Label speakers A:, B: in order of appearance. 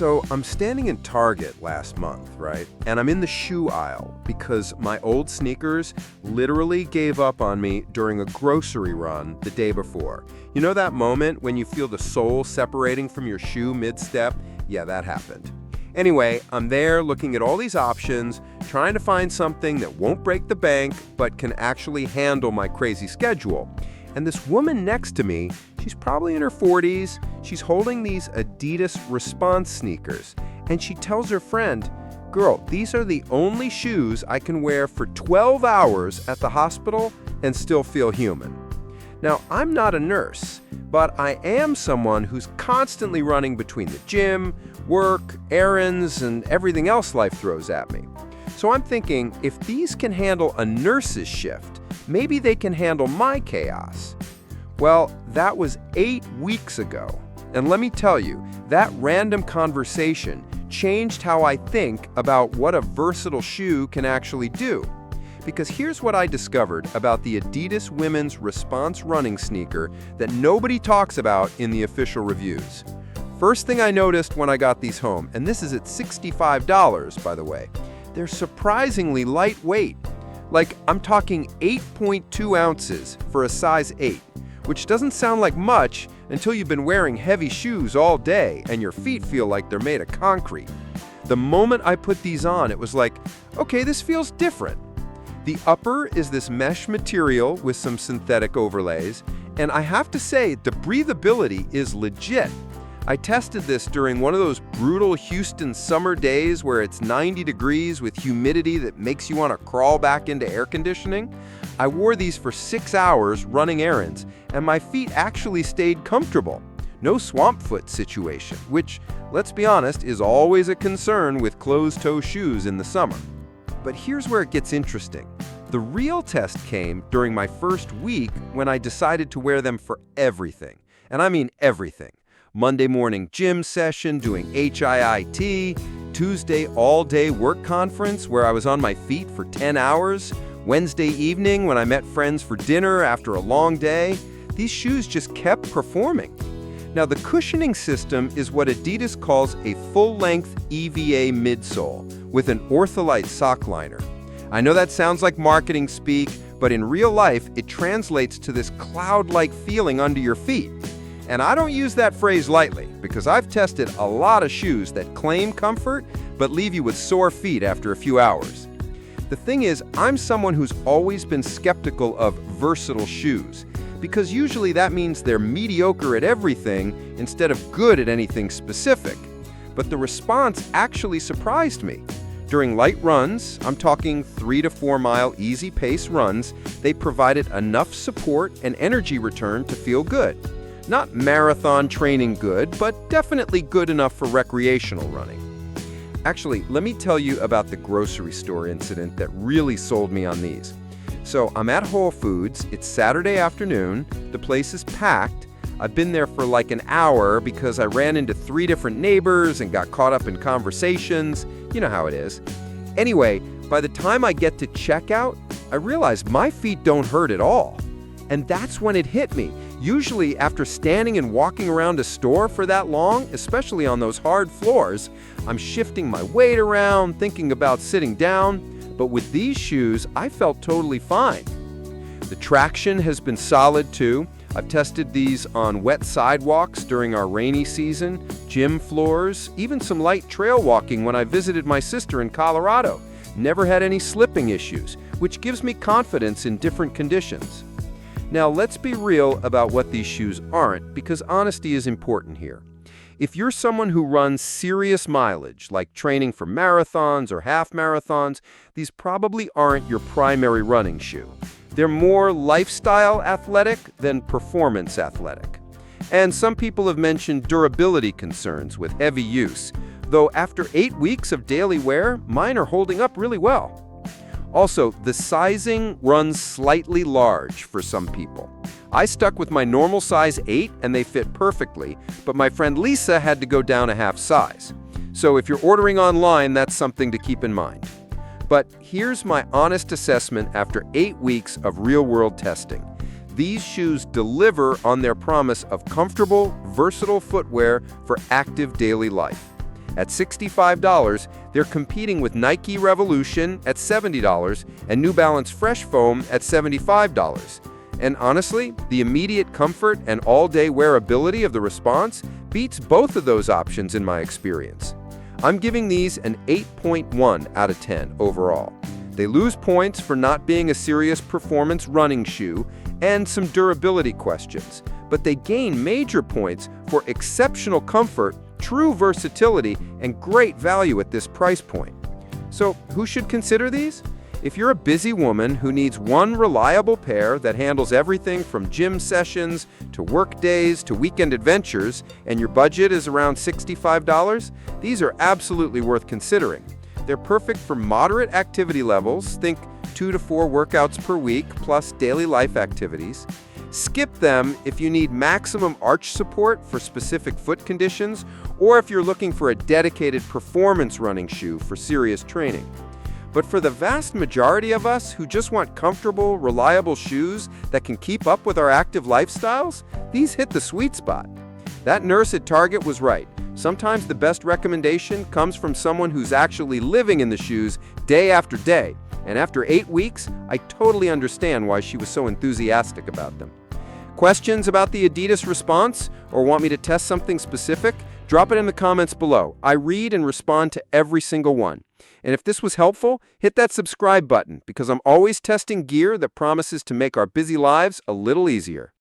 A: So I'm standing in Target last month, right? And I'm in the shoe aisle because my old sneakers literally gave up on me during a grocery run the day before. You know that moment when you feel the sole separating from your shoe mid-step? Yeah, that happened. Anyway, I'm there looking at all these options, trying to find something that won't break the bank but can actually handle my crazy schedule. And this woman next to me, she's probably in her 40s, she's holding these Adidas Response sneakers, and she tells her friend, "Girl, these are the only shoes I can wear for 12 hours at the hospital and still feel human." Now, I'm not a nurse, but I am someone who's constantly running between the gym, work, errands, and everything else life throws at me. So I'm thinking, if these can handle a nurse's shift, maybe they can handle my chaos. Well, that was 8 weeks ago. And let me tell you, that random conversation changed how I think about what a versatile shoe can actually do. Because here's what I discovered about the Adidas Women's Response running sneaker that nobody talks about in the official reviews. First thing I noticed when I got these home, and this is at $65, by the way, they're surprisingly lightweight. Like, I'm talking 8.2 ounces for a size 8, which doesn't sound like much until you've been wearing heavy shoes all day and your feet feel like they're made of concrete. The moment I put these on, it was like, okay, this feels different. The upper is this mesh material with some synthetic overlays, and I have to say, the breathability is legit. I tested this during one of those brutal Houston summer days where it's 90 degrees with humidity that makes you want to crawl back into air conditioning. I wore these for 6 hours running errands, and my feet actually stayed comfortable. No swamp foot situation, which, let's be honest, is always a concern with closed-toe shoes in the summer. But here's where it gets interesting. The real test came during my first week when I decided to wear them for everything. And I mean everything. Monday morning gym session doing HIIT, Tuesday all-day work conference where I was on my feet for 10 hours, Wednesday evening when I met friends for dinner after a long day. These shoes just kept performing. Now, the cushioning system is what Adidas calls a full-length EVA midsole with an ortholite sock liner. I know that sounds like marketing speak, but in real life, it translates to this cloud-like feeling under your feet. And I don't use that phrase lightly, because I've tested a lot of shoes that claim comfort, but leave you with sore feet after a few hours. The thing is, I'm someone who's always been skeptical of versatile shoes, because usually that means they're mediocre at everything instead of good at anything specific. But the response actually surprised me. During light runs, I'm talking 3 to 4 mile easy pace runs, they provided enough support and energy return to feel good. Not marathon training good, but definitely good enough for recreational running. Actually, let me tell you about the grocery store incident that really sold me on these. So I'm at Whole Foods, it's Saturday afternoon, the place is packed. I've been there for like an hour because I ran into 3 different neighbors and got caught up in conversations. You know how it is. Anyway, by the time I get to checkout, I realize my feet don't hurt at all. And that's when it hit me. Usually, after standing and walking around a store for that long, especially on those hard floors, I'm shifting my weight around, thinking about sitting down. But with these shoes, I felt totally fine. The traction has been solid too. I've tested these on wet sidewalks during our rainy season, gym floors, even some light trail walking when I visited my sister in Colorado. Never had any slipping issues, which gives me confidence in different conditions. Now, let's be real about what these shoes aren't, because honesty is important here. If you're someone who runs serious mileage, like training for marathons or half marathons, these probably aren't your primary running shoe. They're more lifestyle athletic than performance athletic. And some people have mentioned durability concerns with heavy use, though after 8 weeks of daily wear, mine are holding up really well. Also, the sizing runs slightly large for some people. I stuck with my normal size 8 and they fit perfectly, but my friend Lisa had to go down a half size. So if you're ordering online, that's something to keep in mind. But here's my honest assessment after 8 weeks of real-world testing. These shoes deliver on their promise of comfortable, versatile footwear for active daily life. At $65, they're competing with Nike Revolution at $70 and New Balance Fresh Foam at $75. And honestly, the immediate comfort and all-day wearability of the Response beats both of those options in my experience. I'm giving these an 8.1 out of 10 overall. They lose points for not being a serious performance running shoe and some durability questions, but they gain major points for exceptional comfort, true versatility, and great value at this price point. So, who should consider these? If you're a busy woman who needs one reliable pair that handles everything from gym sessions to work days to weekend adventures, and your budget is around $65, these are absolutely worth considering. They're perfect for moderate activity levels, think 2 to 4 workouts per week plus daily life activities. Skip them if you need maximum arch support for specific foot conditions or if you're looking for a dedicated performance running shoe for serious training. But for the vast majority of us who just want comfortable, reliable shoes that can keep up with our active lifestyles, these hit the sweet spot. That nurse at Target was right. Sometimes the best recommendation comes from someone who's actually living in the shoes day after day. And after 8 weeks, I totally understand why she was so enthusiastic about them. Questions about the Adidas Response or want me to test something specific? Drop it in the comments below. I read and respond to every single one. And if this was helpful, hit that subscribe button because I'm always testing gear that promises to make our busy lives a little easier.